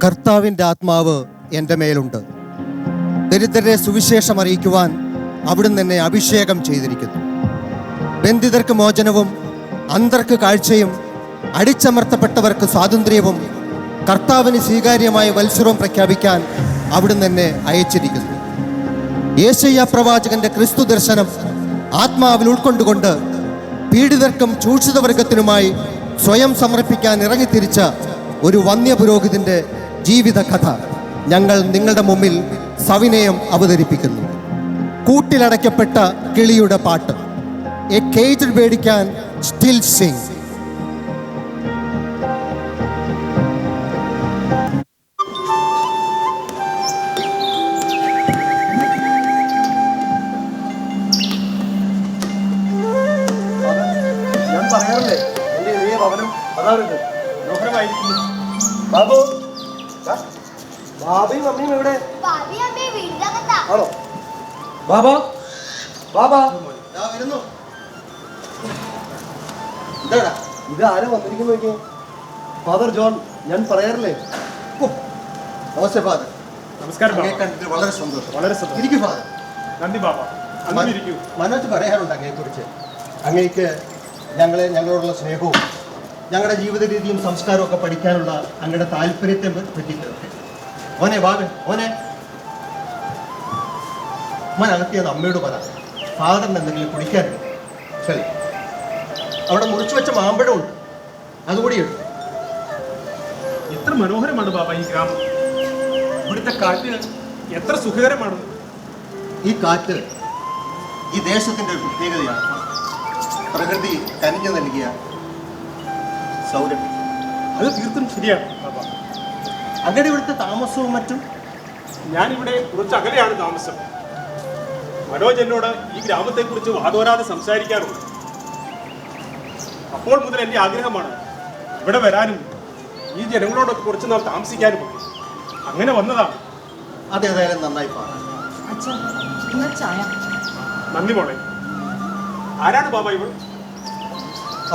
കർത്താവിൻ്റെ ആത്മാവ് എൻ്റെ മേലുണ്ട്. ദരിദ്രരെ സുവിശേഷം അറിയിക്കുവാൻ അവിടുന്ന് എന്നെ അഭിഷേകം ചെയ്തിരിക്കുന്നു. ബന്ധിതർക്ക് മോചനവും, അന്ധർക്ക് കാഴ്ചയും, അടിച്ചമർത്തപ്പെട്ടവർക്ക് സ്വാതന്ത്ര്യവും, കർത്താവിന് സ്വീകാര്യമായ വത്സരവും പ്രഖ്യാപിക്കാൻ അവിടുന്ന് എന്നെ അയച്ചിരിക്കുന്നു. യേശയ്യാ പ്രവാചകന്റെ ക്രിസ്തു ദർശനം ആത്മാവിൽ ഉൾക്കൊണ്ടുകൊണ്ട് പീഡിതർക്കും ചൂഷിതവർഗത്തിനുമായി സ്വയം സമർപ്പിക്കാൻ ഇറങ്ങിത്തിരിച്ച ഒരു വന്യപുരോഹിതന്റെ ജീവിത കഥ ഞങ്ങൾ നിങ്ങളുടെ മുമ്പിൽ സവിനയം അവതരിപ്പിക്കുന്നു. കൂട്ടിലടയ്ക്കപ്പെട്ട കിളിയുടെ പാട്ട്. A caged bird can still Singh. ഞാൻ പറയാറില്ലേ, എന്റെ ഇതേ ഭവനം അതാണിത്. മനോഹരമായിരിക്കുന്നു. ബാബു, ബാബയും അമ്മയും എവിടെ? ആണോ? ബാബാ, ബാബാ, വരുന്നു. ഇത് ആരാ വന്നിരിക്കുന്നു നോക്കിയേ? Father John. ഞാൻ പറയാറില്ലേ. നമസ്തേ ഫാദർ. നമസ്കാരം. കണ്ടിട്ട് വളരെ സന്തോഷം. വളരെ സന്തോഷം. ഇരിക്കൂ ഫാദർ. നന്ദി ബാബ. മനോജ് പറയാറുണ്ട് അങ്ങയെക്കുറിച്ച്. അങ്ങേക്ക് ഞങ്ങളോടുള്ള സ്നേഹവും ഞങ്ങളുടെ ജീവിത രീതിയും സംസ്കാരവും ഒക്കെ പഠിക്കാനുള്ള അങ്ങയുടെ താല്പര്യത്തെ പറ്റിയിട്ട്. ഓനെ ബാബൻ, ഓനെ മോൻ അകത്തിയെന്ന് അമ്മയോട് പറ. ഫാദറിന് എന്തെങ്കിലും കുടിക്കാനുണ്ട്. ശരി, അവിടെ മുറിച്ചു വെച്ച മാമ്പഴമുണ്ട്, അതുകൂടി എടുത്തു. എത്ര മനോഹരമാണ് ബാബ ഈ ഗ്രാമം. ഇവിടുത്തെ കാറ്റ് എത്ര സുഖകരമാണ്. ഈ കാറ്റ് ഈ ദേശത്തിൻ്റെ ഒരു പ്രത്യേകതയാണ്. പ്രകൃതി കനിഞ്ഞു നൽകിയ സൗരഭ്യം. അത് തീർത്തും ശരിയാണ് ബാബ. അങ്ങനെ ഇവിടുത്തെ താമസവും മറ്റും. ഞാനിവിടെ കുറച്ച് അകലെയാണ് താമസം. മനോജ് എന്നോട് ഈ ഗ്രാമത്തെക്കുറിച്ച് വാദോരാതെ സംസാരിക്കാറുണ്ട്. അപ്പോൾ മുതൽ എൻ്റെ ആഗ്രഹമാണ് ഇവിടെ വരാനും ഈ ജനങ്ങളോടൊക്കെ കുറച്ച് നാൾ താമസിക്കാനും. അങ്ങനെ വന്നതാണ്. അതേതായാലും നന്നായി പാടാം. നന്ദി മോളെ. ആരാണ് ബാബ ഇവൾ?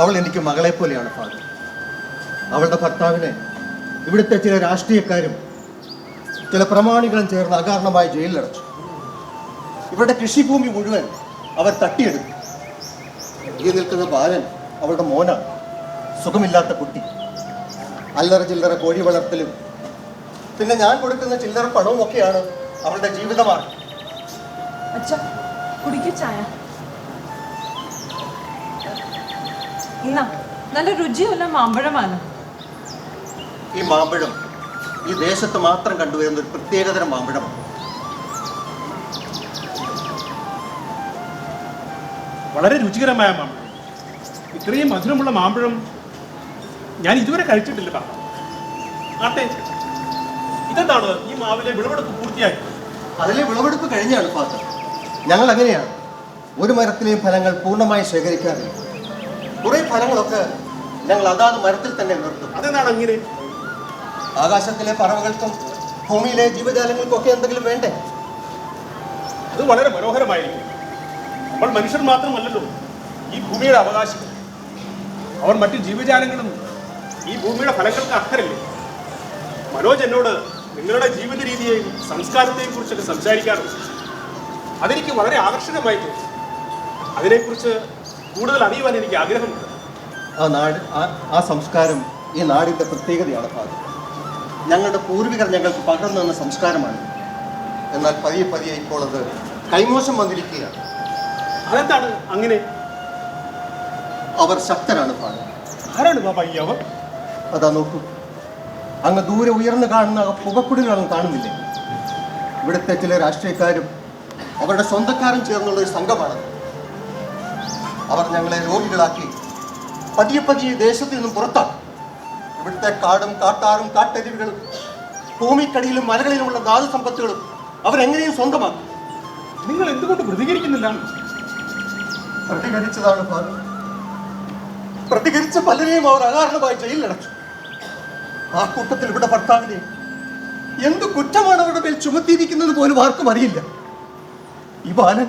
അവൾ എനിക്ക് മകളെ പോലെയാണ് ഫാദർ. അവളുടെ ഭർത്താവിനെ ഇവിടുത്തെ ചില രാഷ്ട്രീയക്കാരും ചില പ്രമാണികളും ചേർന്ന് അകാരണമായി ജയിലിലടച്ചു. ഇവരുടെ കൃഷിഭൂമി മുഴുവൻ അവർ തട്ടിയെടുത്തു. ഈ നിൽക്കുന്ന ബാലൻ അവളുടെ മോനാണ്. സുഖമില്ലാത്ത കുട്ടി. അല്ലറ ചില്ലറ കോഴി വളർത്തലും പിന്നെ ഞാൻ കൊടുക്കുന്ന ചില്ലറ പണവും ഒക്കെയാണ് അവളുടെ ജീവിതമാണ്. നല്ല രുചിയുള്ള മാമ്പഴമാണ്. ഈ മാമ്പഴം ഈ ദേശത്ത് മാത്രം കണ്ടുവരുന്ന ഒരു പ്രത്യേകതരം മാമ്പഴമാണ്. വളരെ രുചികരമായ മാമ്പഴം. ഇത്രയും മധുരമുള്ള മാമ്പഴം ഞാൻ ഇതുവരെ കഴിച്ചിട്ടില്ല ബാബ. ആട്ടെ, ഇതെന്താണ് ഈ മാവിലെ വിളവെടുപ്പ് പൂർത്തിയായി? അതിലെ വിളവെടുപ്പ് കഴിഞ്ഞാണ് ഫാദർ. ഞങ്ങൾ അങ്ങനെയാണ്. ഒരു മരത്തിലെയും ഫലങ്ങൾ പൂർണ്ണമായി ശേഖരിക്കാറില്ല. കുറേ ഫലങ്ങളൊക്കെ ഞങ്ങൾ അതാത് മരത്തിൽ തന്നെ നിർത്തും. അതെന്താണ് അങ്ങനെ? ആകാശത്തിലെ പറവകൾക്കും ഭൂമിയിലെ ജീവജാലങ്ങൾക്കും ഒക്കെ എന്തെങ്കിലും വേണ്ടേ? അത് വളരെ മനോഹരമായിരിക്കും. നമ്മൾ മനുഷ്യർ മാത്രമല്ലല്ലോ ഈ ഭൂമിയുടെ അവകാശികൾ. അവർ മറ്റു ജീവജാലങ്ങളും ഈ ഭൂമിയുടെ ഫലങ്ങൾക്ക് അർഹരല്ലേ? മനോജ് എന്നോട് നിങ്ങളുടെ ജീവിത രീതിയെയും സംസ്കാരത്തെയും കുറിച്ചൊക്കെ സംസാരിക്കാറുണ്ട്. അതെനിക്ക് വളരെ ആകർഷകമായി തോന്നി. അതിനെക്കുറിച്ച് കൂടുതൽ അറിയുവാൻ എനിക്ക് ആഗ്രഹമുണ്ട്. ആ സംസ്കാരം ഈ നാടിൻ്റെ പ്രത്യേകതയാണ് ഫാദർ. ഞങ്ങളുടെ പൂർവികർ ഞങ്ങൾക്ക് പകർന്നു തന്ന സംസ്കാരമാണ്. എന്നാൽ പതിയെ പതിയെ ഇപ്പോൾ അത് കൈമോശം വന്നിരിക്കുകയാണ്. അതെന്താണ് അങ്ങനെ? അവർ ശക്തരാണ് ഫാദർ. ആരാണ് ബാബ ഈ അവർ? അതാ നോക്കൂ, അങ്ങ് ദൂരെ ഉയർന്നു കാണുന്ന പുകക്കുടികളൊന്നും കാണുന്നില്ലേ? ഇവിടുത്തെ ചില രാഷ്ട്രീയക്കാരും അവരുടെ സ്വന്തക്കാരും ചേർന്നുള്ള ഒരു സംഘമാണ്. അവർ ഞങ്ങളെ രോഗികളാക്കി പതിയെ പതിയെ ദേശത്ത് നിന്നും പുറത്താക്കും. ഇവിടുത്തെ കാടും കാട്ടാറും കാട്ടരുവികളും ഭൂമിക്കടിയിലും മലകളിലുമുള്ള ധാതു സമ്പത്തുകളും അവരെങ്ങനെയും സ്വന്തമാക്കും. നിങ്ങൾ എന്തുകൊണ്ട് പ്രതികരിക്കുന്നില്ല? പ്രതികരിച്ചതാണ് ഫാദർ. പ്രതികരിച്ച പലരെയും അവർ അകാരണമായി ജയിലിലടച്ചു. ആ കൂട്ടത്തിൽ ഇവിടെ ഭർത്താവിനെ എന്ത് കുറ്റമാണ് അവരുടെ മേൽ ചുമത്തിയിരിക്കുന്നത് പോലും ആർക്കും അറിയില്ല. ഈ ബാലൻ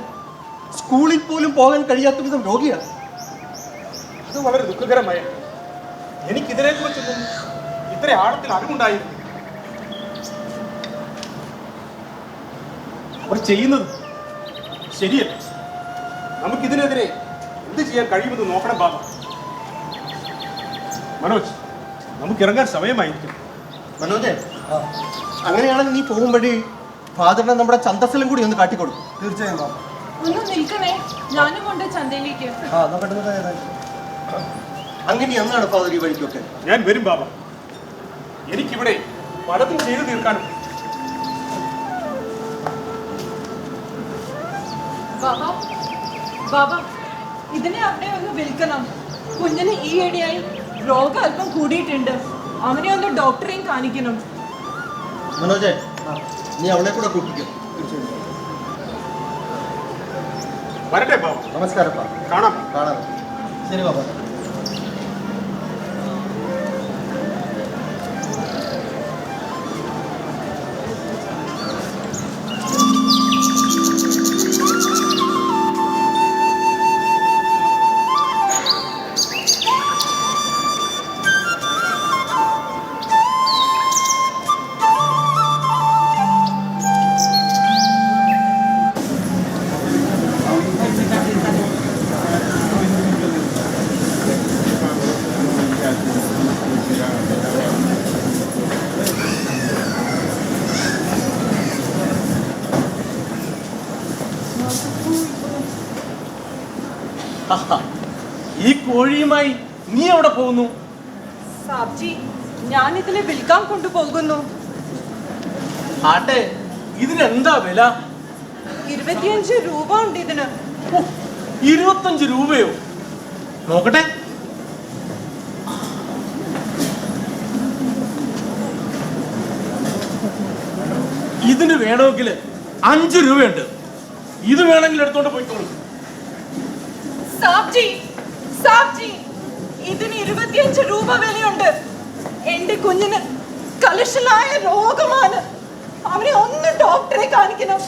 സ്കൂളിൽ പോലും പോകാൻ കഴിയാത്ത വിധം രോഗിയാണ്. അത് വളരെ ദുഃഖകരമായ. എനിക്കിതിനെക്കുറിച്ചൊന്നും ഇത്ര ആഴത്തിൽ അറിവുണ്ടായിരുന്നു. അവർ ചെയ്യുന്നത് ശരിയല്ല. നമുക്കിതിനെതിരെ എന്ത് ചെയ്യാൻ കഴിയുമെന്ന് നോക്കണം ബാബ. മനോജ്, നമുക്ക് ഇറങ്ങാൻ സമയമായിരിക്കും. മനോജെ, അങ്ങനെയാണെങ്കിൽ നീ പോകുമ്പഴി ഫാദറിനെ നമ്മുടെ ചന്തസ്ഥലം കൂടി ഒന്ന് കാട്ടിക്കൊടുക്കും. തീർച്ചയായും ബാബ. ഒന്ന് നിൽക്കണേ, ഞാനും കൊണ്ട് ചന്തയിലേക്ക്. എന്നാ പെട്ടെന്ന് പോയാൽ അങ്ങനെ എന്നാണ് ഫാദർ ഈ വഴിക്കൊക്കെ? ഞാൻ വരും ബാബ. എനിക്കിവിടെ പലതും ചെയ്തു തീർക്കാനും. ബാബ, ബാബ, ഇതിനെ അവിടെ ഒന്ന് വിൽക്കണം. കുഞ്ഞിന് ഈയിടെയായി രോഗം അല്പം കൂടിയിട്ടുണ്ട്. അവനെ ഒന്ന് ഡോക്ടറെയും കാണിക്കണം. മനോജെ, നീ അവളെ കൂടെ കൂട്ടിക്കും. വരട്ടെ ബാബ. നമസ്കാരം. കാണാം. കാണാം. ശരി ബാബ. ഈ കോഴിയുമായി നീ എവിടെ പോകുന്നു? സാബ്ജി, ഞാൻ ഇതിനെ വിൽക്കാൻ കൊണ്ടുപോകുന്നു. ആട്ടെ, ഇതിനെന്താ വില? 25 രൂപ ഉണ്ട് ഇതിന്. 25 രൂപയോ? നോക്കട്ടെ. ഇതിന് വേണമെങ്കിൽ 5 രൂപയുണ്ട്. ഇത് വേണമെങ്കിൽ എടുത്തോണ്ട് പോയിക്കോളൂ. സാബ്ജി, സാബ്ജി, ഇതിന് 25 രൂപ വിലയുണ്ട്. എന്റെ കുഞ്ഞിന് കലശലായ രോഗമാണ്. അവനെ ഒന്ന് ഡോക്ടറെ കാണിക്കണം.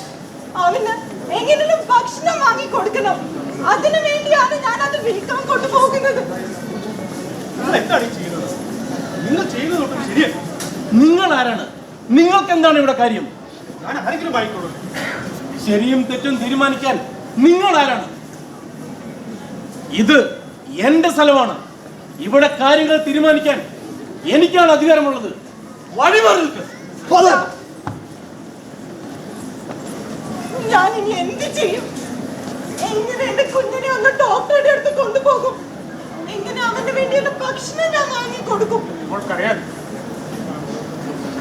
അവന് എങ്ങനെയും ഭക്ഷണം വാങ്ങി കൊടുക്കണം. അതിനു വേണ്ടിയാണ് ഞാൻ അത് വിൽക്കാൻ കൊണ്ടുപോകുന്നത്. നിങ്ങൾ എന്താണ് ഈ ചെയ്യുന്നത്? നിങ്ങൾ ചെയ്യുന്നതൊട്ടും ശരിയല്ല. നിങ്ങൾ ആരാണ്? നിങ്ങൾക്ക് എന്താണ് ഇവിടെ കാര്യം? ഞാൻ ആരെങ്കിലും വാങ്ങിക്കോളൂ. ശരിയും തെറ്റും തീരുമാനിക്കാൻ നിങ്ങൾ ആരാണ്? ഇത് എന്റെ സ്ഥലമാണ്. ഇവിടെ കാര്യങ്ങൾ തീരുമാനിക്കാൻ എനിക്കാണ് അധികാരമുള്ളത്. വഴിമാറി നിൽക്ക്. ഞാൻ ഇനി എന്ത് ചെയ്യും? എങ്ങനെ എന്റെ കുഞ്ഞിനെ ഒന്ന് ഡോക്ടറുടെ അടുത്ത് കൊണ്ടുപോകും? എങ്ങനെ അവന് വേണ്ടിയുള്ള ഭക്ഷണം ഞാൻ വാങ്ങി കൊടുക്കും? നമ്മൾക്കറിയാം.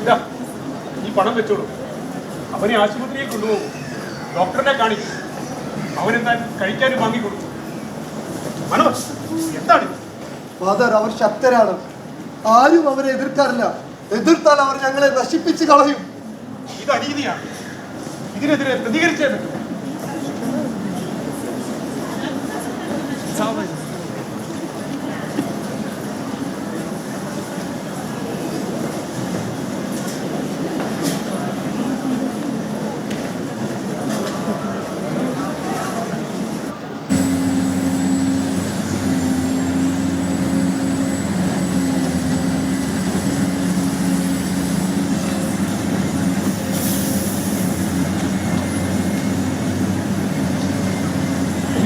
ഇതാ, ഈ പണം വെച്ചോളൂ. അവനെ ആശുപത്രിയിൽ കൊണ്ടുപോകും. ഡോക്ടറിനെ കാണിക്കും. അവനെന്താ കഴിക്കാനും വാങ്ങിക്കൊടുക്കും. മനോജ്, എന്താണ്? ഫാദർ, അവർ ശക്തരാണ്. ആരും അവരെ എതിർക്കാറില്ല. എതിർത്താൽ അവർ ഞങ്ങളെ നശിപ്പിച്ച് കളയും. ഇത് അനീതിയാണ്. ഇതിനെതിരെ പ്രതികരിച്ചേ പറ്റൂ.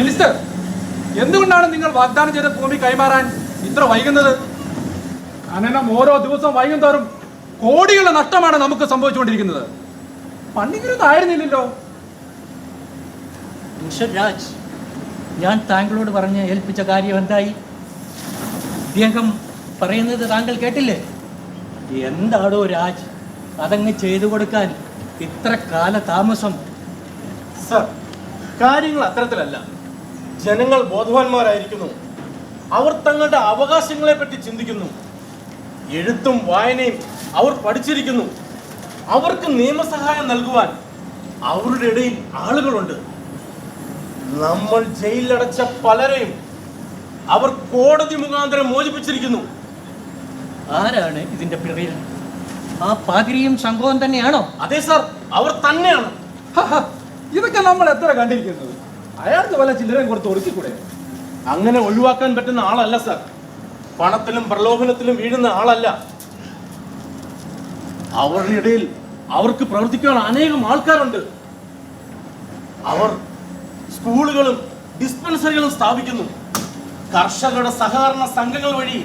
മിനിസ്റ്റർ, എന്തുകൊണ്ടാണ് നിങ്ങൾ വാഗ്ദാനം ചെയ്ത ഭൂമി കൈമാറാൻ ഇത്ര വൈകുന്നത്? ഖനനം ഓരോ ദിവസവും വൈകും തോറും കോടികളുടെ നഷ്ടമാണ് നമുക്ക് സംഭവിച്ചുകൊണ്ടിരിക്കുന്നത്. പണ്ടിങ്ങനൊന്നും ആയിരുന്നില്ലല്ലോ. മിസ്റ്റർ രാജ്, ഞാൻ താങ്കളോട് പറഞ്ഞ് ഏൽപ്പിച്ച കാര്യം എന്തായി? അദ്ദേഹം പറയുന്നത് താങ്കൾ കേട്ടില്ലേ? എന്താടോ രാജ്, അതങ്ങ് ചെയ്തു കൊടുക്കാൻ ഇത്ര കാല താമസം? സർ, കാര്യങ്ങൾ അത്തരത്തിലല്ല. ജനങ്ങൾ ബോധവാന്മാരായിരിക്കുന്നു. അവർ തങ്ങളുടെ അവകാശങ്ങളെ പറ്റി ചിന്തിക്കുന്നു. എഴുത്തും വായനയും അവർ പഠിച്ചിരിക്കുന്നു. അവർക്ക് നിയമസഹായം നൽകുവാൻ അവരുടെ ഇടയിൽ ആളുകളുണ്ട്. നമ്മൾ ജയിലിലടച്ച പലരെയും അവർ കോടതി മുഖാന്തരം മോചിപ്പിച്ചിരിക്കുന്നു. ആരാണ് ഇതിന്റെ പിറകിൽ? ആ പാതിരിയും സംഭവം തന്നെയാണോ? അതെ സാർ, അവർ തന്നെയാണ്. ഇതൊക്കെ നമ്മൾ എത്ര കണ്ടിരിക്കുന്നത്. അയാൾക്ക് വല്ല ചില്ലറയും കൊടുത്ത് ഒടുക്കിക്കൂടെ? അങ്ങനെ ഒഴിവാക്കാൻ പറ്റുന്ന ആളല്ല സാർ. പണത്തിലും പ്രലോഭനത്തിലും വീഴുന്ന ആളല്ല. അവരുടെ ഇടയിൽ അവർക്ക് പ്രവർത്തിക്കാൻ അനേകം ആൾക്കാരുണ്ട്. അവർ സ്കൂളുകളും ഡിസ്പെൻസറികളും സ്ഥാപിക്കുന്നു. കർഷകരുടെ സഹകരണ സംഘങ്ങൾ വഴി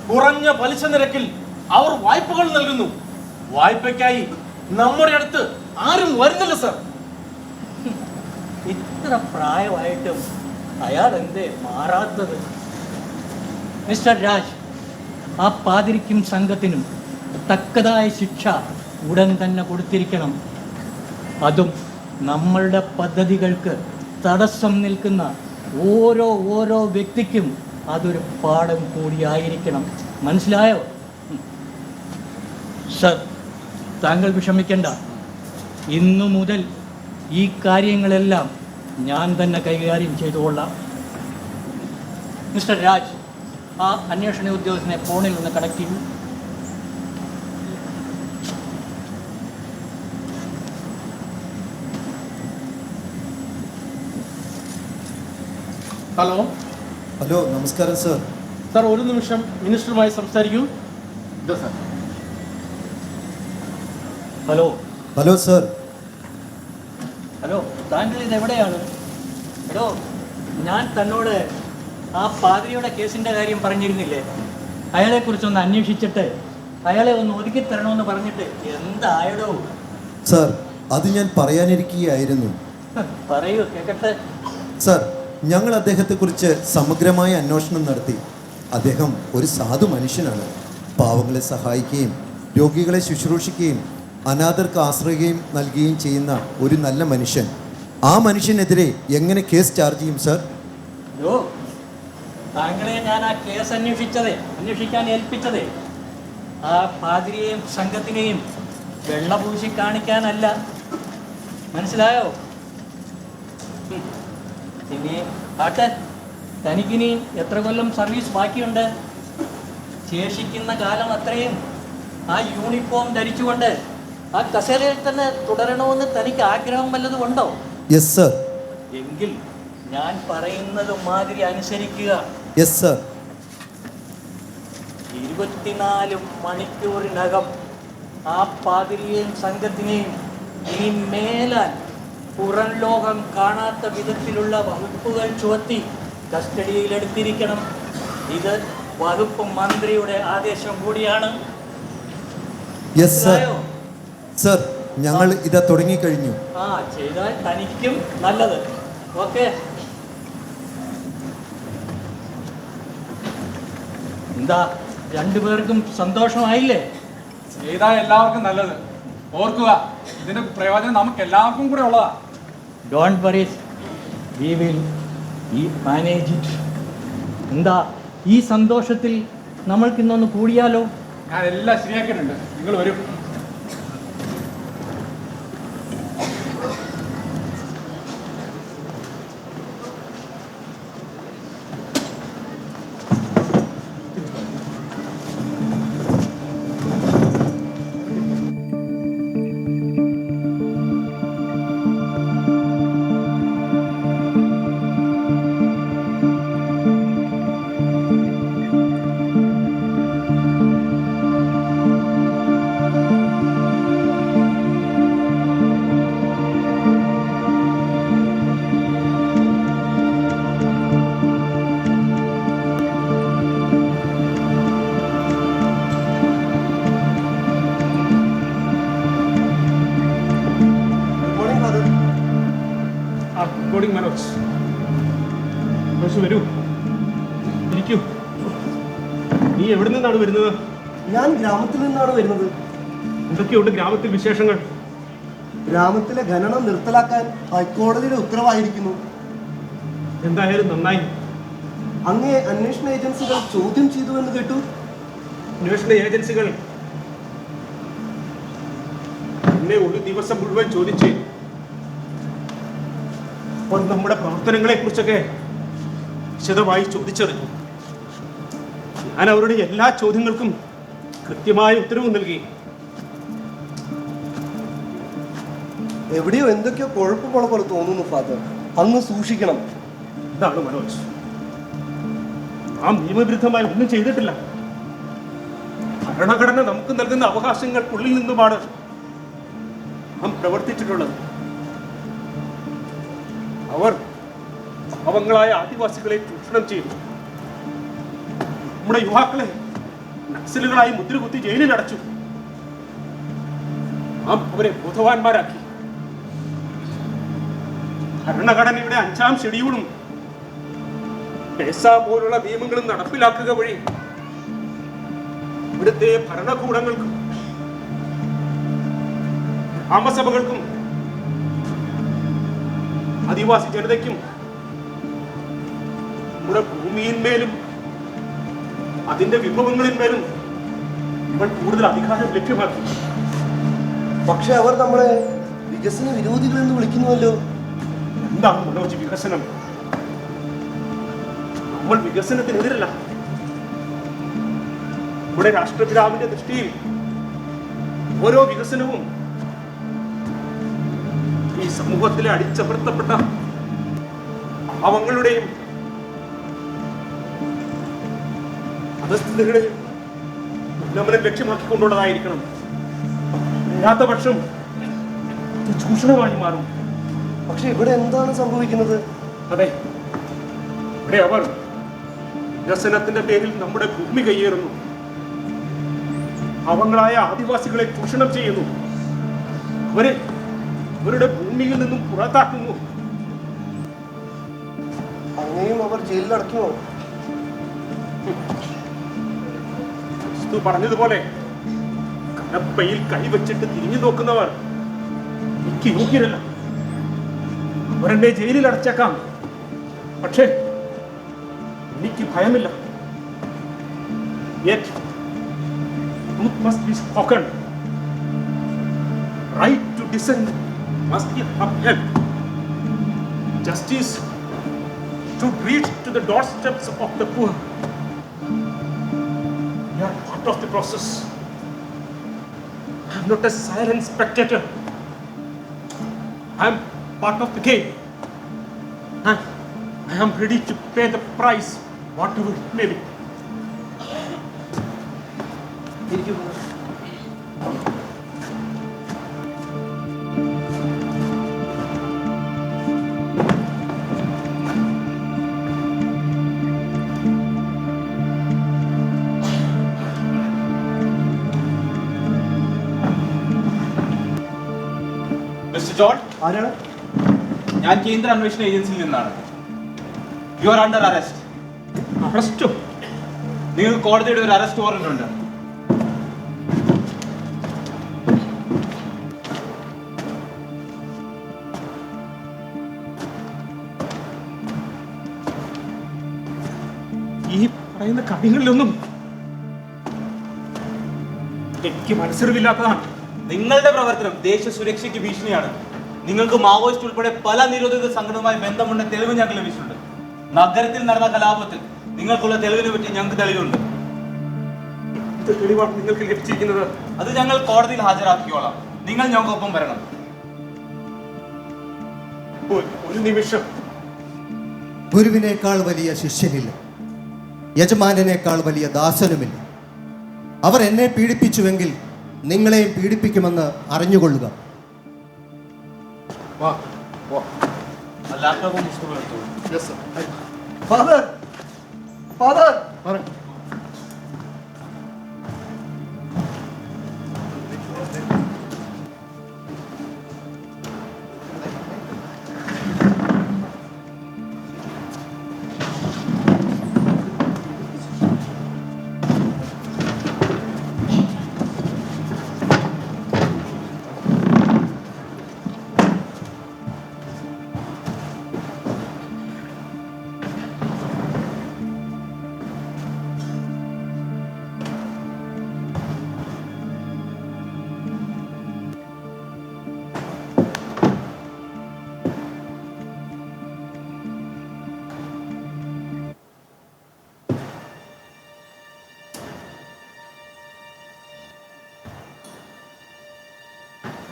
കുറഞ്ഞ പലിശ നിരക്കിൽ അവർ വായ്പകൾ നൽകുന്നു. വായ്പയ്ക്കായി നമ്മുടെ അടുത്ത് ആരും വരുന്നില്ല സർ. ഇത്ര പ്രായമായിട്ടും അയാൾ എന്തേ മാറാത്തത്? മിസ്റ്റർ രാജ്, ആ പാതിരിക്കും സംഘത്തിനും തക്കതായ ശിക്ഷ ഉടൻ തന്നെ കൊടുത്തിരിക്കണം. അതും നമ്മളുടെ പദ്ധതികൾക്ക് തടസ്സം നിൽക്കുന്ന ഓരോ വ്യക്തിക്കും അതൊരു പാഠം കൂടിയായിരിക്കണം. മനസ്സിലായോ? സർ, താങ്കൾ വിഷമിക്കണ്ട. ഇന്നു മുതൽ ഈ കാര്യങ്ങളെല്ലാം ഞാൻ തന്നെ കൈകാര്യം ചെയ്തുകൊള്ളാം. മിസ്റ്റർ രാജ്, ആ അന്വേഷണ ഉദ്യോഗസ്ഥനെ ഫോണിൽ നിന്ന് കണക്ട് ചെയ്യൂ. ഹലോ. ഹലോ, നമസ്കാരം സർ. സാർ, ഒരു നിമിഷം മിനിസ്റ്ററുമായി സംസാരിക്കൂ. ഇതാ sir. Hello. Hello sir. Hello, താങ്കൾ ഇതെവിടെയാണ്? എടോ, ഞാൻ തന്നോട് ആ പാതിരിയുടെ കേസിൻ്റെ കാര്യം പറഞ്ഞിരുന്നില്ലേ? അയാളെക്കുറിച്ചൊന്ന് അന്വേഷിച്ചിട്ട് അയാളെ ഒന്ന് ഒതുക്കി തരണമെന്ന് പറഞ്ഞിട്ട് എന്തായടോ? സർ, അത് ഞാൻ പറയാനിരിക്കുകയായിരുന്നു. പറയൂ, കേൾക്കട്ടെ. സർ, ഞങ്ങൾ അദ്ദേഹത്തെക്കുറിച്ച് സമഗ്രമായ അന്വേഷണം നടത്തി. അദ്ദേഹം ഒരു സാധു മനുഷ്യനാണ്. പാവങ്ങളെ സഹായിക്കുകയും രോഗികളെ ശുശ്രൂഷിക്കുകയും അനാഥർക്ക് ആശ്രയിക്കുകയും നൽകുകയും ചെയ്യുന്ന ഒരു നല്ല മനുഷ്യൻ. ആ മനുഷ്യനെതിരെ എങ്ങനെ കേസ് ചാർജ് ചെയ്യും സർ? താങ്കളെ ഞാൻ ആ കേസ് അന്വേഷിക്കാൻ ഏൽപ്പിച്ചതേ ആ പാതിരിയെയും സംഘത്തിനെയും വെള്ളപൂശി കാണിക്കാനല്ല. മനസ്സിലായോ? ഇനി ആട്ടെ, തനിക്കിനിയും എത്ര കൊല്ലം സർവീസ് ബാക്കിയുണ്ട്? ശേഷിക്കുന്ന കാലം അത്രയും ആ യൂണിഫോം ധരിച്ചുകൊണ്ട് ആ കസേരയിൽ തന്നെ തുടരണമെന്ന് തനിക്ക് ആഗ്രഹം വല്ലതും ഉണ്ടോ? Yes sir. എങ്കിൽ ഞാൻ പറയുന്നത് മാതിരി അനുസരിക്കുക. Yes sir. 24 മണിക്കൂറിനകം ആ പാതിരിയെയും സംഘത്തിനെയും ഇനി മേലാൽ പുറം ലോകം കാണാത്ത വിധത്തിലുള്ള വകുപ്പുകൾ ചുവത്തി കസ്റ്റഡിയിലെടുത്തിരിക്കണം. ഇത് വകുപ്പ് മന്ത്രിയുടെ ആദേശം കൂടിയാണ്. Yes sir. സർ, ഞങ്ങൾ ഇതാ തുടങ്ങിക്കഴിഞ്ഞു. ആ, ചെയ്താൽ തനിക്കും നല്ലത്. ഓക്കെ. എന്താ, രണ്ടുപേർക്കും സന്തോഷമായില്ലേ? ചെയ്താൽ എല്ലാവർക്കും നല്ലത്. ഓർക്കുക, ഇതിന്റെ പ്രയോജനം നമുക്ക് എല്ലാവർക്കും കൂടെ ഉള്ളതാ. Don't worry, we will manage it. എന്താ, ഈ സന്തോഷത്തിൽ നമ്മൾക്കിന്നൊന്ന് കൂടിയാലോ? ഞാൻ എല്ലാം ശരിയാക്കിയിട്ടുണ്ട്. നിങ്ങൾ വരും. ഗുഡ് മനോജ്. വരൂ, ഇരിക്കൂ. നീ എവിടെ നിന്നാണ് വരുന്നത്? ഞാൻ ഗ്രാമത്തിൽ നിന്നാണ് വരുന്നത്. എന്തൊക്കെയുണ്ട് ഗ്രാമത്തിൽ വിശേഷങ്ങൾ? ഗ്രാമത്തിലെ ഖനനം നിർത്തലാക്കാൻ ഹൈക്കോടതിയുടെ ഉത്തരവായിരിക്കുന്നു. എന്തായാലും നന്നായി. അങ്ങേ അന്വേഷണ ഏജൻസികൾ ചോദ്യം ചെയ്തു എന്ന് കേട്ടു. അന്വേഷണ ഏജൻസികൾ എന്നെ ഒരു ദിവസം മുഴുവൻ ചോദിച്ച് നമ്മുടെ പ്രവർത്തനങ്ങളെ കുറിച്ചൊക്കെ വിശദമായി ചോദിച്ചറിഞ്ഞു. ഞാൻ അവരുടെ എല്ലാ ചോദ്യങ്ങൾക്കും കൃത്യമായ ഉത്തരവും നൽകി. എവിടെയോ എന്തൊക്കെയോ കുഴപ്പമുള്ള പോലെ തോന്നുന്നു ഫാദർ. അങ്ങ് സൂക്ഷിക്കണം. ഇതാണ് മനോജ്, നാം നിയമവിരുദ്ധമായി ഒന്നും ചെയ്തിട്ടില്ല. ഭരണഘടന നമുക്ക് നൽകുന്ന അവകാശങ്ങൾക്കുള്ളിൽ നിന്നുമാണ് നാം പ്രവർത്തിച്ചിട്ടുള്ളത്. അവർ പാവങ്ങളായ ആദിവാസികളെ ചൂഷണം ചെയ്തു. നമ്മുടെ യുവാക്കളെ നക്സലുകളായി മുദ്രകുത്തി ജയിലിൽ അടച്ചു. നാം അവരെ ബോധവാന്മാരാക്കി. ഭരണഘടനയുടെ 5-ാം ഷെഡ്യൂളും പേസ പോലുള്ള നിയമങ്ങളും നടപ്പിലാക്കുക വഴി ഇവിടുത്തെ ഭരണകൂടങ്ങൾക്കും ഗ്രാമസഭകൾക്കും ആദിവാസി ജനതയ്ക്കും നമ്മുടെ ഭൂമിയിന്മേലും അതിന്റെ വിഭവങ്ങളിന്മേലും ഇവർ കൂടുതൽ അധികാരം ലഭ്യമാക്കി. പക്ഷെ അവർ നമ്മളെ വികസന വിരോധികൾ എന്ന് വിളിക്കുന്നുവല്ലോ. എന്താണ് മനോജ് വികസനം? നമ്മൾ വികസനത്തിനെതിരല്ല. ഇവിടെ രാഷ്ട്രപിതാവിന്റെ ദൃഷ്ടിയിൽ ഓരോ വികസനവും ഈ സമൂഹത്തിലെ അടിച്ചമർത്തപ്പെട്ട പാവങ്ങളുടെയും അധസ്ഥിതരുടെയും ഉന്നമനം ലക്ഷ്യമാക്കിക്കൊണ്ടുള്ളതായിരിക്കണം. ഇല്ലാത്ത പക്ഷം ചൂഷണമായി മാറും. പക്ഷെ ഇവിടെ എന്താണ് സംഭവിക്കുന്നത്? അതെ, ഇവിടെ അവർ വികസനത്തിന്റെ പേരിൽ നമ്മുടെ ഭൂമി കയ്യേറുന്നു. പാവങ്ങളായ ആദിവാസികളെ ചൂഷണം ചെയ്യുന്നു. അവരുടെ ഭൂമിയിൽ നിന്നും പുറത്താക്കുന്നു. അങ്ങനെയും അവർ ജയിലിൽ അടയ്ക്കുമോ? പറഞ്ഞതുപോലെ കടപ്പയിൽ കൈവച്ചിട്ട് തിരിഞ്ഞു നോക്കുന്നവർ എനിക്ക് യോഗ്യരല്ല. അവരെന്നെ ജയിലിൽ അടച്ചേക്കാം. പക്ഷേ എനിക്ക് ഭയമില്ല. Yet, truth must be spoken. Right to dissent must be upheld. Justice should reach to the doorsteps of the poor. We are part of the process. I am not a silent spectator. I am part of the game. I am ready to pay the price, whatever it may be. Mister John, ആരാണ്? ഞാൻ കേന്ദ്ര അന്വേഷണ ഏജൻസിയിൽ നിന്നാണ്. You are under arrest. അറസ്റ്റോ? നിങ്ങൾ കോടതിയുടെ ഒരു അറസ്റ്റ് വാറന്റ് ഉണ്ട്. ഈ പറയുന്ന കാര്യങ്ങളിലൊന്നും എനിക്ക് മനസ്സിലാവില്ലാത്തതാണ്. നിങ്ങളുടെ പ്രവർത്തനം ദേശീയ സുരക്ഷയ്ക്ക് ഭീഷണിയാണ്. നിങ്ങൾക്ക് മാവോയിസ്റ്റ് ഉൾപ്പെടെ പല നിരോധിത സംഘടനയുമായി ബന്ധമുള്ള തെളിവ് ഞങ്ങൾക്ക് ലഭിച്ചിട്ടുണ്ട്. നഗരത്തിൽ നടന്ന കലാപത്തിൽ നിങ്ങൾക്കുള്ള തെളിവിനെ പറ്റി ഞങ്ങൾക്ക് തെളിവുണ്ട്. എന്ത് തെളിവാണ് നിങ്ങൾക്ക് ലഭിച്ചിരിക്കുന്നത്? അത് ഞങ്ങൾ കോടതിയിൽ ഹാജരാക്കിക്കോളാം. നിങ്ങൾ ഞങ്ങൾക്കൊപ്പം വരണം. ഒരു നിമിഷം. ഗുരുവിനേക്കാൾ വലിയ ശിഷ്യനില്ല, യജമാനേക്കാൾ വലിയ ദാസനുമില്ല. അവർ എന്നെ പീഡിപ്പിച്ചുവെങ്കിൽ നിങ്ങളെയും പീഡിപ്പിക്കുമെന്ന് അറിഞ്ഞുകൊള്ളുക. ലാപ്ടോപ്പും പുസ്തകവും എടുത്തോളൂ. ഫാദർ, ഫാദർ,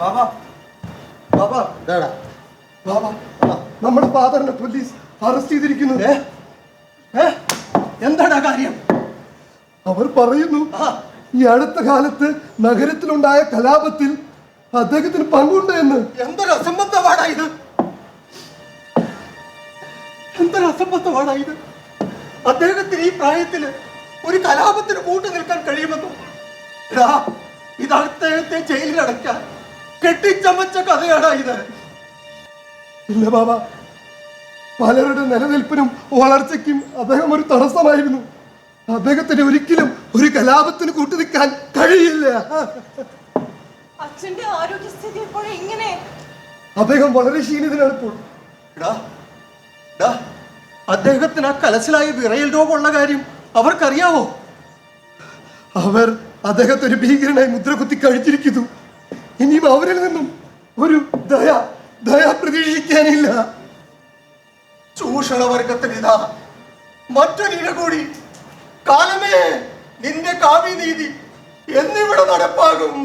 ബാബാ, ബാബാ, ബാബാ, നമ്മുടെ ഫാദറിനെ പോലീസ് അറസ്റ്റ് ചെയ്തിരിക്കുന്നു. എന്താണ് കാര്യം? അവർ പറയുന്നു ഈ അടുത്ത കാലത്ത് നഗരത്തിലുണ്ടായ കലാപത്തിൽ അദ്ദേഹത്തിന് പങ്കുണ്ട് എന്ന്. എന്തൊരു അസംബന്ധമാണ് ഇത്? എന്തൊരു അസംബന്ധമാണ് ഇത്. അദ്ദേഹത്തിന് ഈ പ്രായത്തില് ഒരു കലാപത്തിന് കൂട്ടു നിൽക്കാൻ കഴിയുമെന്നോ? ഇത് അദ്ദേഹത്തെ ജയിലിലടയ്ക്കാൻ കെട്ടിച്ചമച്ച കഥയാണ് ഇത്. ഇല്ല ബാബ, പലരുടെ നിലനിൽപ്പിനും വളർച്ചയ്ക്കും അദ്ദേഹം ഒരു തടസ്സമായിരുന്നു. അദ്ദേഹത്തിന് ഒരിക്കലും ഒരു കലാപത്തിന് കൂട്ടു നിൽക്കാൻ കഴിയില്ല. അച്ഛന്റെ ആരോഗ്യസ്ഥിതി ഇപ്പോൾ എങ്ങനെ? അദ്ദേഹം വളരെ ക്ഷീണിതനാണ് ഇപ്പോൾ. അദ്ദേഹത്തിന് ആ കലശലായ വിറയൽ രോഗമുള്ള കാര്യം അവർക്കറിയാവോ? അവർ അദ്ദേഹത്തെ ഒരു ഭീകരനായി മുദ്ര കുത്തി കഴിച്ചിരിക്കുന്നു. ഇനിയും അവരിൽ നിന്നും ഒരു ദയ പ്രതീക്ഷിക്കാനില്ല. ചൂഷണവർഗത്തിന് ഇതാ മറ്റൊരിര കൂടി. കാലമേ, നിന്റെ കാവ്യനീതി എന്നിവിടെ നടപ്പാകും.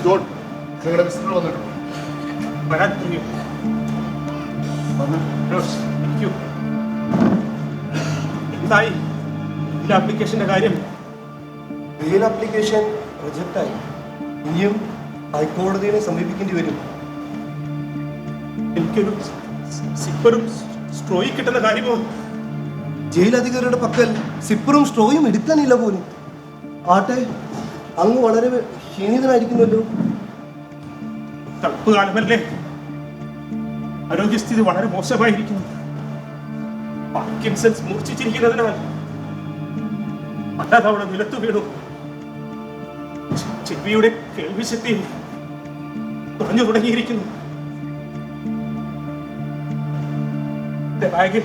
ജോൺ, നിങ്ങളുടെ വിസിറ്റർ വന്നിട്ടുണ്ട്. വരാൻ തുടങ്ങിയോ? എന്തായി ഇതിന്റെ ആപ്ലിക്കേഷന്റെ കാര്യം? ബെയിൽ ആപ്ലിക്കേഷൻ റിജക്റ്റായി. ഇനിയും ഹൈക്കോടതിയെ സമീപിക്കേണ്ടി വരും. എനിക്കൊരു സിപ്പറും സ്ട്രോയും കിട്ടുന്ന കാര്യമോ? ജയിലധികാരിയുടെ പക്കൽ സിപ്പറും സ്ട്രോയും എടുക്കാനില്ല പോലും. ആട്ടെ, അങ്ങ് വളരെ ക്ഷീണിതനായിരിക്കുന്നല്ലോ. തണുപ്പ് കാലമല്ലേ, ആരോഗ്യസ്ഥിതി വളരെ മോശമായിരിക്കുന്നു. പാർക്കിൻസൺസ് മൂർച്ഛിച്ചിരിക്കുന്നതിനാൽ പലതവണ നിലത്തു വീണു. ചെവിയുടെ കേൾവിശക്തി കുറഞ്ഞു തുടങ്ങിയിരിക്കുന്നു. ബാഗിൽ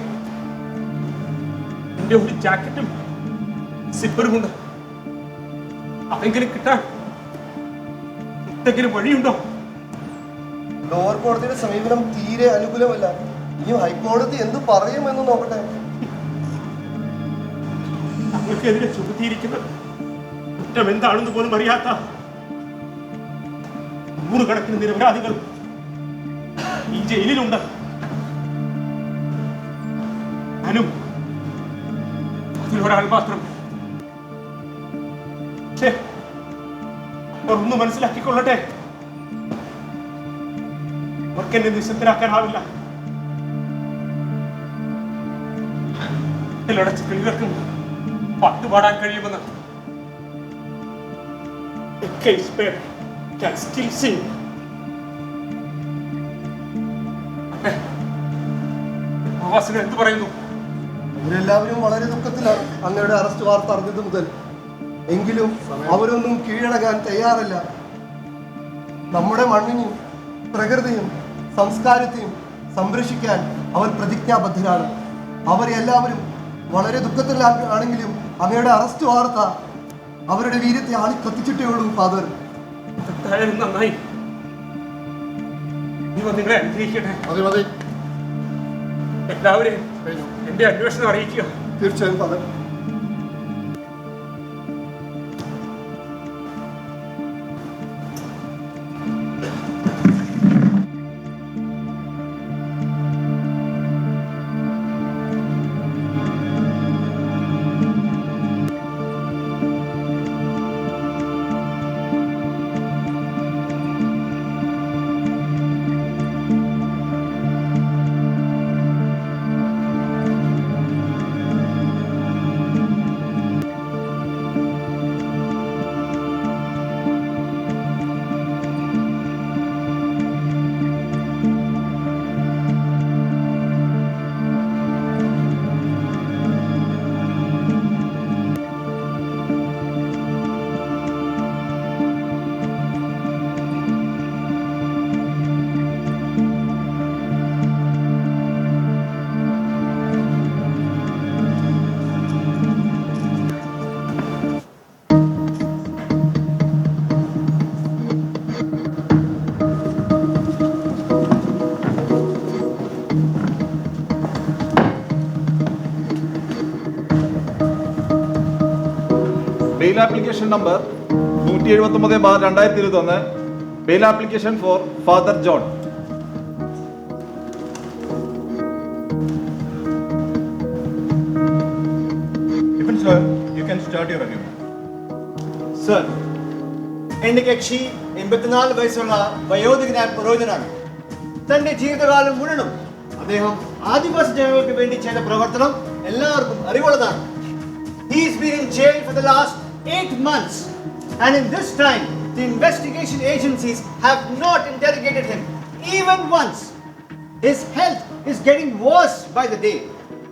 എന്റെ ഒരു ജാക്കറ്റും സിപ്പറുമുണ്ട്. അതെങ്കിലും കിട്ടാൻ എന്തെങ്കിലും വഴിയുണ്ടോ? ലോവർ കോടതിയുടെ സമീപനം തീരെ അനുകൂലമല്ല. ഇനി ഹൈക്കോടതി എന്ത് പറയുമെന്ന് നോക്കട്ടെ. തങ്ങൾക്കെതിരെ ചുമത്തിയിരിക്കുന്നത് കുറ്റം എന്താണെന്ന് പോലും അറിയാത്ത നൂറുകണക്കിന് നിരപരാധികൾ ഈ ജയിലിലുണ്ട്. ഞാനും അതിലൊരാൾ മാത്രം. അവർ ഒന്ന് മനസ്സിലാക്കിക്കൊള്ളട്ടെ, അവർക്കെന്നെ നിശബ്ദരാക്കാനാവില്ല. അടച്ച കിളികൾക്കും പാട്ട് പാടാൻ കഴിയുമെന്ന് എന്ത് പറയുന്നു? അവരെല്ലാവരും വളരെ ദുഃഖത്തിലാണ് അങ്ങയുടെ അറസ്റ്റ് വാർത്ത അറിഞ്ഞത് മുതൽ. എങ്കിലും അവരൊന്നും കീഴടങ്ങാൻ തയ്യാറല്ല. നമ്മുടെ മണ്ണിനെയും പ്രകൃതിയും സംസ്കാരത്തെയും സംരക്ഷിക്കാൻ അവർ പ്രതിജ്ഞാബദ്ധരാണ്. അവരെല്ലാവരും വളരെ ദുഃഖത്തിലാണെങ്കിലും അങ്ങയുടെ അറസ്റ്റ് വാർത്ത അവരുടെ വീര്യത്തെ ആളി കത്തിച്ചിട്ടേ ഉള്ളൂ ഫാദർ. നന്നായി, നിങ്ങളെ അനുഗ്രഹിക്കട്ടെ. എല്ലാവരെയും എന്റെ അന്വേഷണം അറിയിക്കുക. തീർച്ചയായും father. Bail application number 179/2021, bail application for father John. Defense lawyer, you can start your argument. Sir, എന്റെ കക്ഷി 84 വയസ്സുള്ള വയോധികനായ പുരോഹിതനാണ്. തന്റെ ജീവിതകാലം മുഴുവനും അദ്ദേഹം ആദിവാസി ജനങ്ങൾക്ക് വേണ്ടി ചെയ്ത പ്രവർത്തനം എല്ലാവർക്കും അറിവുള്ളതാണ്. He has been in jail for the last 8 months, and in this time the investigation agencies have not interrogated him even once. His health is getting worse by the day.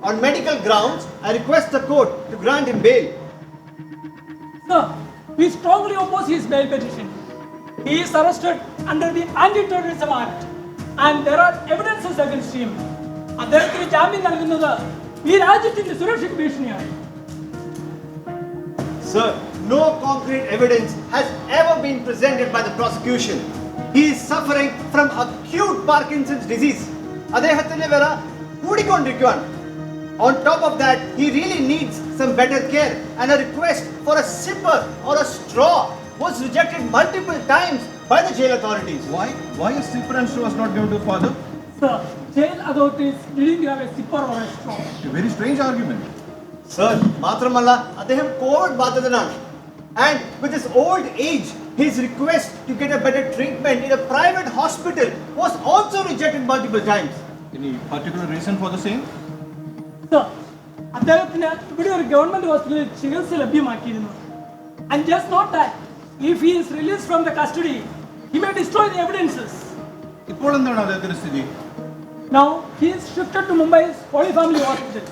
On medical grounds, I request the court to grant him bail. Sir, we strongly oppose his bail petition. He is arrested under the Anti-Terrorism Act, and there are evidences against him. അദ്ദേഹത്തിന് ജാമ്യം നൽകുന്നത് ഈ രാജ്യത്തിന്റെ സുരക്ഷയ്ക്ക് ഭീഷണിയാണ്. Sir, no concrete evidence has ever been presented by the prosecution. He is suffering from acute Parkinson's disease. അദ്ദേഹത്തിന്റെ വില കൂടിക്കൊണ്ടിരിക്കുകയാണ്. On top of that, he really needs some better care, and a request for a sipper or a straw was rejected multiple times by the jail authorities. Why a sipper and straw was not given to the father? Sir, jail authorities didn't have a sipper or a straw. A very strange argument. Sir, മാത്രമല്ല അദ്ദേഹം Covid ബാധിതനാണ്. And with his old age, his request to get a better treatment in a private hospital was also rejected multiple times. Any particular reason for the same? Sir, അദ്ദേഹത്തിന് ഇവിടെ ഒരു government ഹോസ്പിറ്റലിൽ ചികിത്സ ലഭ്യമാക്കിയിരുന്നു. And just not that, if he is released from the custody, he may destroy the evidences. ഇപ്പോൾ എന്താണ് അദ്ദേഹത്തിന്റെ സ്ഥിതി? Now he is shifted to Mumbai's Holy Family Hospital.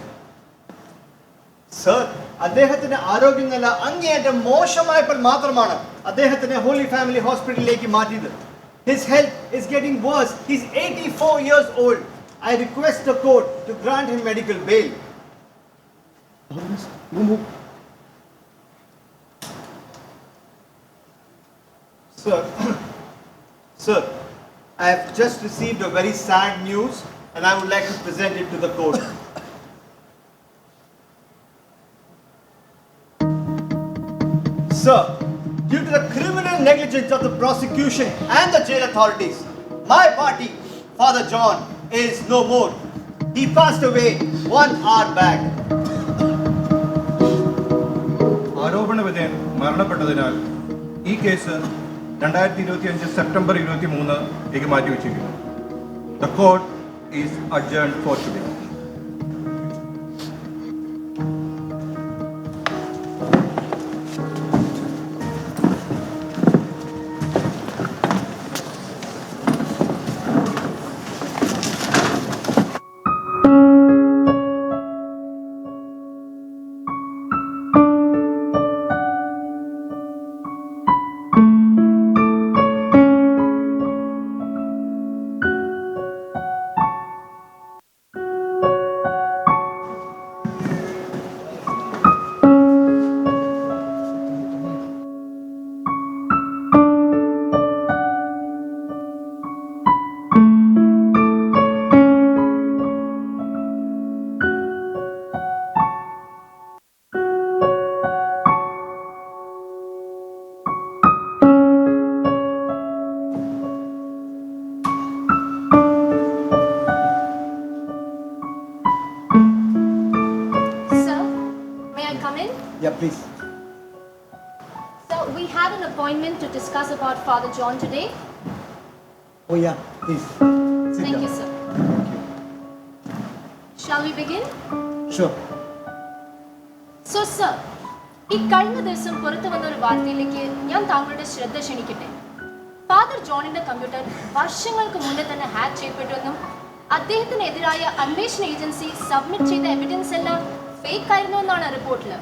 Sir, അദ്ദേഹത്തിന്റെ ആരോഗ്യനില അങ്ങേയറ്റം മോശമായപ്പോൾ മാത്രമാണ് അദ്ദേഹത്തിനെ ഹോളി ഫാമിലി ഹോസ്പിറ്റലിലേക്ക് മാറ്റിയത്. His health is getting worse. He's 84 years old. I request the court to grant him medical bail. Sir, I have just received a very sad news, and I would like to present it to the court. Sir, due to the criminal negligence of the prosecution and the jail authorities, my party, Father John, is no more. He passed away 1 hour back. ആരോപണ വിധേയൻ മരണപ്പെട്ടതിനാൽ ഈ case 2025 September 23 മാറ്റിവെച്ചിരിക്കുന്നു. The court is adjourned for today. Yeah, please. So we have an appointment to discuss about Father John today. Oh yeah, please. Sit Thank down. you, sir. Shall we begin? Sure. So, sir, ഈ കഴിഞ്ഞ ദിവസം പുറത്തു വന്ന ഒരു വാർത്തയിലേക്ക് ഞാൻ താങ്കളുടെ ശ്രദ്ധ ക്ഷണിക്കട്ടെ. ഫാദർ ജോണിന്റെ കമ്പ്യൂട്ടർ വർഷങ്ങൾക്ക് മുന്നേ തന്നെ ഹാക്ക് ചെയ്യപ്പെട്ടുവെന്നും അദ്ദേഹത്തിനെതിരായ അന്വേഷണ ഏജൻസി സബ്മിറ്റ് ചെയ്ത എവിഡൻസ് എല്ലാം ഫേക്ക് ആയിരുന്നു എന്നാണ് റിപ്പോർട്ടിൽ.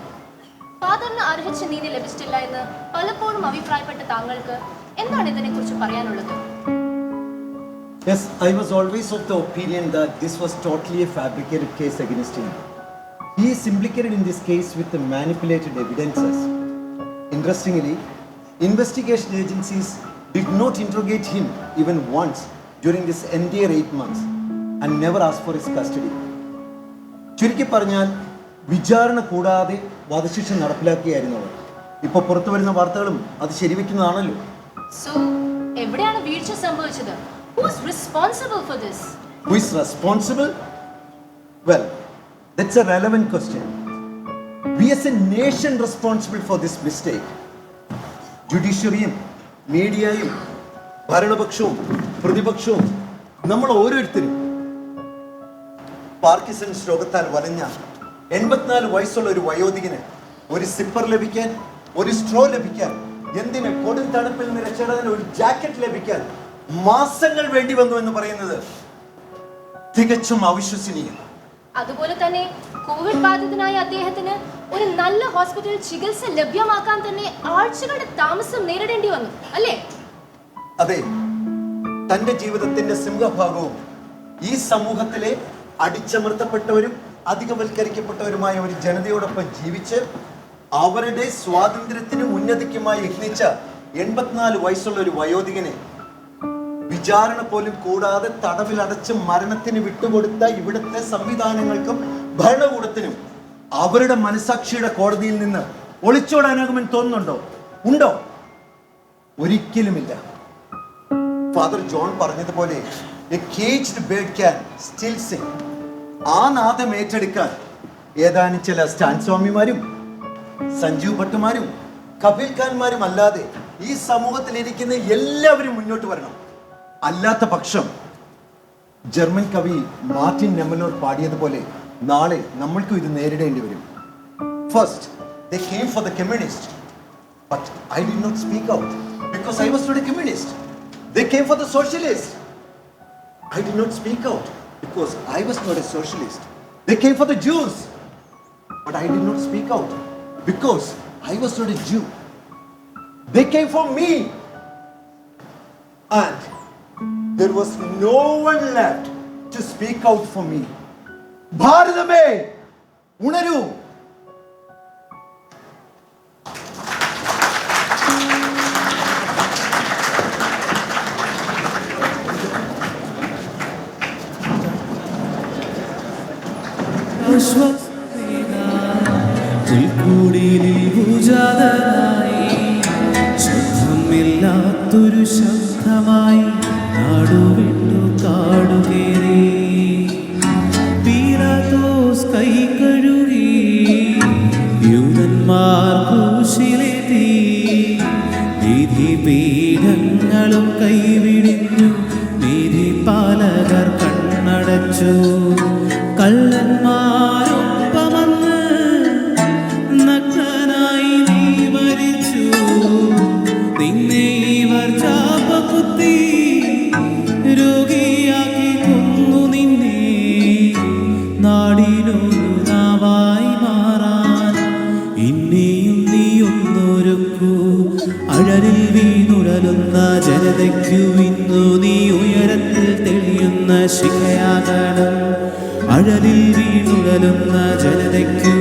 ഫാദറിന് അർഹിച്ച നീതി ലഭിച്ചിട്ടില്ല എന്ന് പലപ്പോഴും അഭിപ്രായപ്പെട്ട താങ്കൾക്ക് എന്താണ് ഇതിനെക്കുറിച്ച് പറയാനുള്ളത്? Yes, I was always of the opinion that this was totally a fabricated case against him. He is implicated in this case with the manipulated evidences. Interestingly, investigation agencies did not interrogate him even once during this entire 8 months and never asked for his custody. ചുരുക്കി പറഞ്ഞാൽ വിചാരണ കൂടാതെ വധശിക്ഷ നടപ്പിലാക്കിയായിരുന്നു അവർ. ഇപ്പോൾ പുറത്തു വരുന്ന വാർത്തകളും അത് ശരിവെക്കുന്നതാണല്ലോ. സോ എവിടെയാണ് വീഴ്ച സംഭവിച്ചത്? Who is responsible for this? Who is responsible? Well, that's a relevant question. We as a nation responsible for this mistake. ജുഡീഷ്യറിയും മീഡിയയും ഭരണപക്ഷവും പ്രതിപക്ഷവും നമ്മൾ ഓരോരുത്തരും പാർക്കിൻസൺസ് രോഗത്താൽ വലഞ്ഞ 84 വയസ്സുള്ള ഒരു വയോധികന് ഒരു സിപ്പർ ലഭിക്കാൻ, ഒരു സ്ട്രോ ലഭിക്കാൻ, എന്തിന് കൊടും തണുപ്പിൽ നിന്ന് രക്ഷപ്പെടാൻ ഒരു ജാക്കറ്റ് ലഭിക്കാൻ മാസങ്ങൾ വേണ്ടി വന്നു എന്ന് പറയുന്നത് തികച്ചും അവിശ്വസനീയം. അതുപോലെ തന്നെ കോവിഡ് ബാധിതനായ അദ്ദേഹത്തിന് ഒരു നല്ല ഹോസ്പിറ്റലിൽ ചികിത്സ ലഭ്യമാക്കാൻ തന്നെ ആഴ്ചകളുടെ താമസം നേരിടേണ്ടി വന്നു അല്ലേ? അതെ, തന്റെ ജീവിതത്തിന്റെ സിംഹഭാഗവും ഈ സമൂഹത്തിലെ അടിച്ചമർത്തപ്പെട്ടവരും അധികവൽക്കരിക്കപ്പെട്ടവരുമായ ഒരു ജനതയോടൊപ്പം ജീവിച്ച് അവരുടെ സ്വാതന്ത്ര്യത്തിനും ഉന്നതിക്കുമായി യത്നിച്ച 84 വയസ്സുള്ള ഒരു വയോധികനെ വിചാരണ പോലും കൂടാതെ തടവിലടച്ച് മരണത്തിന് വിട്ടുകൊടുത്ത ഇവിടുത്തെ സംവിധാനങ്ങൾക്കും ഭരണകൂടത്തിനും അവരുടെ മനസാക്ഷിയുടെ കോടതിയിൽ നിന്ന് ഒളിച്ചോടാനാകുമെന്ന് തോന്നുന്നുണ്ടോ? ഉണ്ടോ? ഒരിക്കലുമില്ല. ഫാദർ ജോൺ പറഞ്ഞതുപോലെ a caged bird can still sing. ആ നാദം ഏറ്റെടുക്കാൻ ഏതാനും ചില സ്റ്റാൻ സ്വാമിമാരും സഞ്ജീവ് ഭട്ടുമാരും കപിൽ ഖാൻമാരും അല്ലാതെ ഈ സമൂഹത്തിൽ ഇരിക്കുന്ന എല്ലാവരും മുന്നോട്ട് വരണം. അല്ലാത്ത പക്ഷം ജർമ്മൻ കവി മാർട്ടിൻ നെമലോർ പാടിയതുപോലെ നാളെ നമ്മൾക്കും ഇത് നേരിടേണ്ടി വരും. First they came for the communist, but I did not speak out because I was not a communist. They came for the socialist. I did not speak out because I was not a socialist. They came for the Jews, but I did not speak out because I was not a Jew. They came for me, and there was no one left to speak out for me. Bharatame, unaru. ശബ്ദമില്ലാത്തൊരു ശബ്ദമായി നാടുവിട്ടു കാടുകേറി പീലാത്തോസ് കൈ കഴുകി യൂതന്മാർ ക്രൂശിലെത്തി നീതിപീഠങ്ങളും കൈവിടിഞ്ഞു നീതിപാലകർ കണ്ണടച്ചു കള്ളന്മാരൊപ്പമന്ന് നഗ്നനായി നീ മരിച്ചു നിന്നെ ഇവർ ചാപ്പകുത്തി രോഗിയാക്കി കൊന്നു നിന്നെ നാടിനൊരു നാവായി മാറാൻ ഇനിയും നീയൊന്നൊരുക്കൂ അഴലിൽ വീണുഴലുന്ന ജനതയ്ക്കു ഇന്നു നീ ഉയരത്തിൽ തെളിയുന്ന ശിഖയാകണം അഴലിൽ വീണുഴലുന്ന ജനതയ്ക്കു